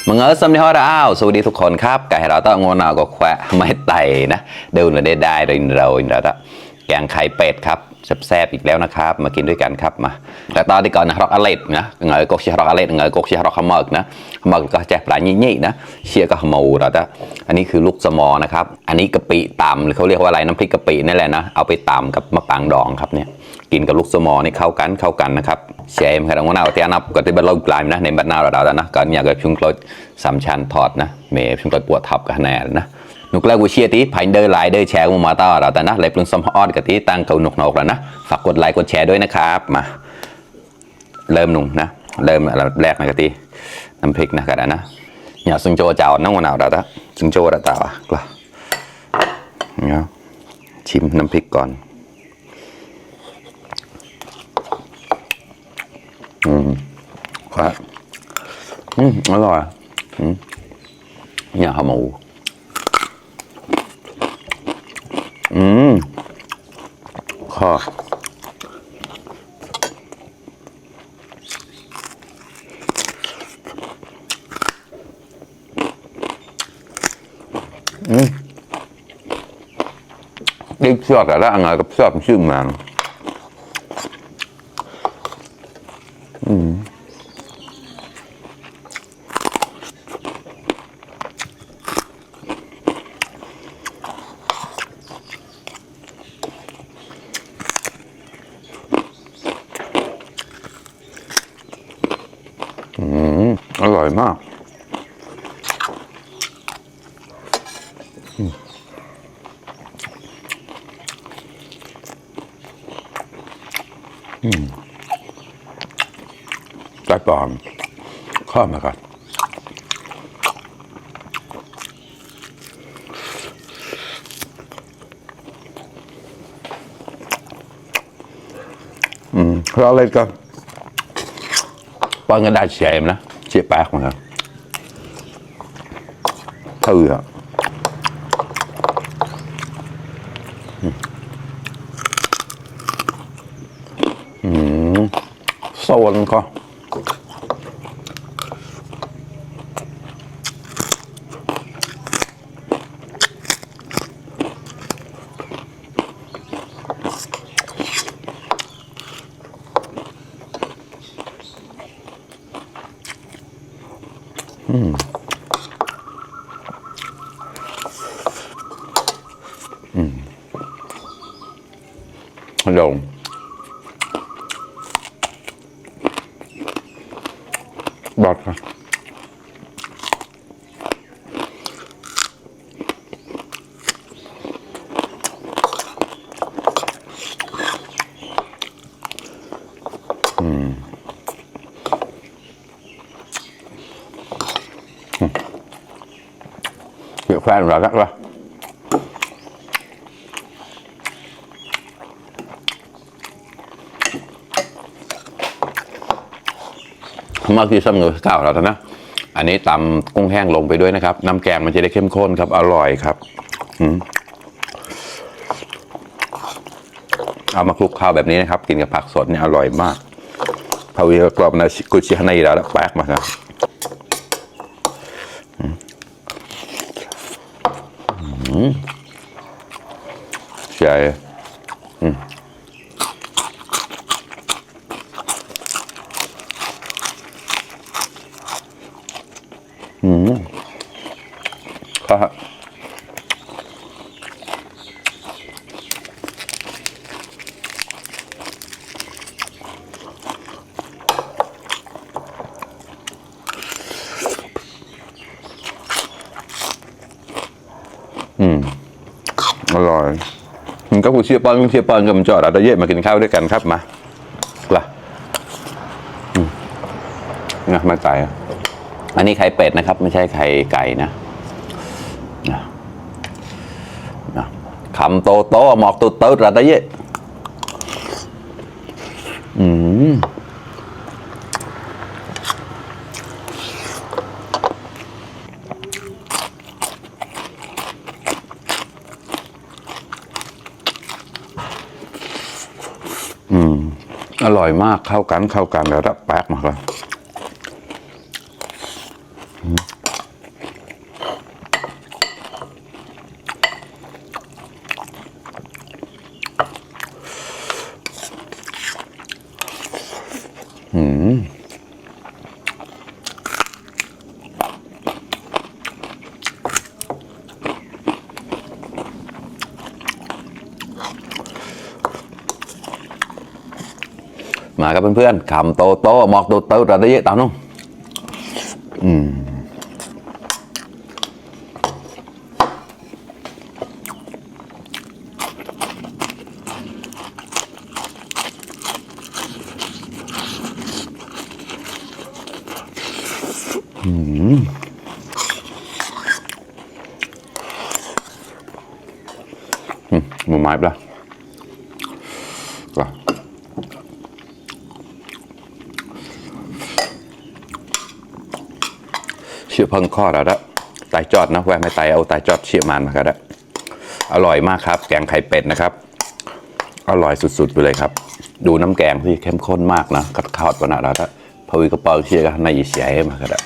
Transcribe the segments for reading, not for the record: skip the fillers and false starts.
มึงสำเนียงเราสวัสดีทุกคนครับไก่เราต้องงอนเอาก็แควะไม่ไต่นะดูเราได้เราแกงไข่เป็ดครับแซ่บอีกแล้วนะครับมากินด้วยกันครับมาแต่ตอนที่ก่อนนะรอกอเลดนะเงยกกเชียรอกอเลดเงยกกเชียรอกขมึกนะขมึกก็แจ่ปลายี่นะเชียก็ขมูเราจะอันนี้คือลูกสมอนะครับอันนี้กะปิตำหรือเขาเรียกว่าอะไรน้ำพริกกะปินี่แหละนะเอาไปตำกับมะปางดองครับเนี่ยกินกับลูกสมอนี่เข้ากันนะครับเชมครับวันเอาที่นับก็ที่บ้านเรากลายนะในบ้านเราเรานะก็เนี่ยก็ชุ่มกลอยสามชั้นทอดนะเมย์ชุ่มกลอยปวดทับกันแน่นะนุกเล่ากูเชียร์ที่ผ่านเดินไลน์เดินแชร์มาต่อเราแต่นะไลฟ์ปรุงสมออดกับที่ตั้งเกาหนุกแล้วนะฝากกดไลค์กดแชร์ด้วยนะครับมาเริ่มหนุ่มนะเริ่มแรกนะกะทิน้ำพริกนะกันนะอย่าซึ่งโจเจ้าน้องวันเอาเราแต่ซึ่งโจเราแต่ว่ากล้าเนี่ยชิมน้ำพริกก่อนครับอร่อยเนี่ยข้าวหมูข้าวđi chọt ở đó ngày gặp chọt chữ màอร่อยมากไก่ปลอมข้าวมาก่อนเราเล่นกันปอนกันได้เฉยนะเจี๊ยบแป๊กมาครับถือโซนก็ลงบอดครับเดี๋ยวแฟนเราก็ว่าเมื่อกี้ซ้ำเนื้อข้าวเรานะอันนี้ตำกุ้งแห้งลงไปด้วยนะครับน้ำแกงมันจะได้เข้มข้นครับอร่อยครับเอามาคลุกข้าวแบบนี้นะครับกินกับผักสดเนี่ยอร่อยมากพาวิกรอบนะกุชิฮานีแล้วแป๊กมาครับใช่ครับอร่อยมันก็กูเชียร์ปอนกับมันจอดเราเยอะมากินข้าวด้วยกันครับมาล่ะนะมาไก่อันนี้ไข่เป็ดนะครับไม่ใช่ไข่ไก่นะคำโตหมอกตัวเราได้เยอะอร่อยมากเข้ากันแล้วรับแป๊กมาก่อน มาครับเพื่อนๆคำโตโตหมอกโตโตเราได้เยอะตามน้องหมูไม้ปะล่ะเชื่อพังข้อแล้วละไตจอดนะแหวะไม่ไตเอาไตจอดเชี่ยมันมาครับอร่อยมากครับแกงไข่เป็ดนะครับอร่อยสุดๆไปเลยครับดูน้ำแกงที่เข้มข้นมากนะกัดข้าวปนาแล้วละพอวิกระเป๋าเชี่ยกันในเสียมาครับ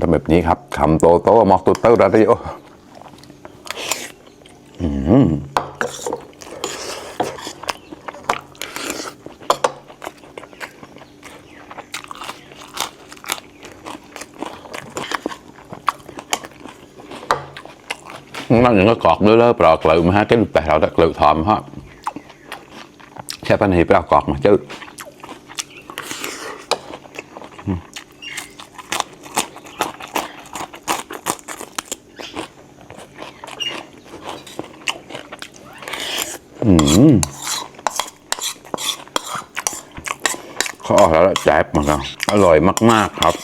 ทำแบบนี้ครับคำโตโตหมอกโตโตเราได้เยอะnó những cái cọt nữa đó bò cựu mà ha cái bè đó cựu thòm ha xe pan hiệp bò cọt mà chứข้อแล้วแจ๊บมันก็อร่อยมากๆครับ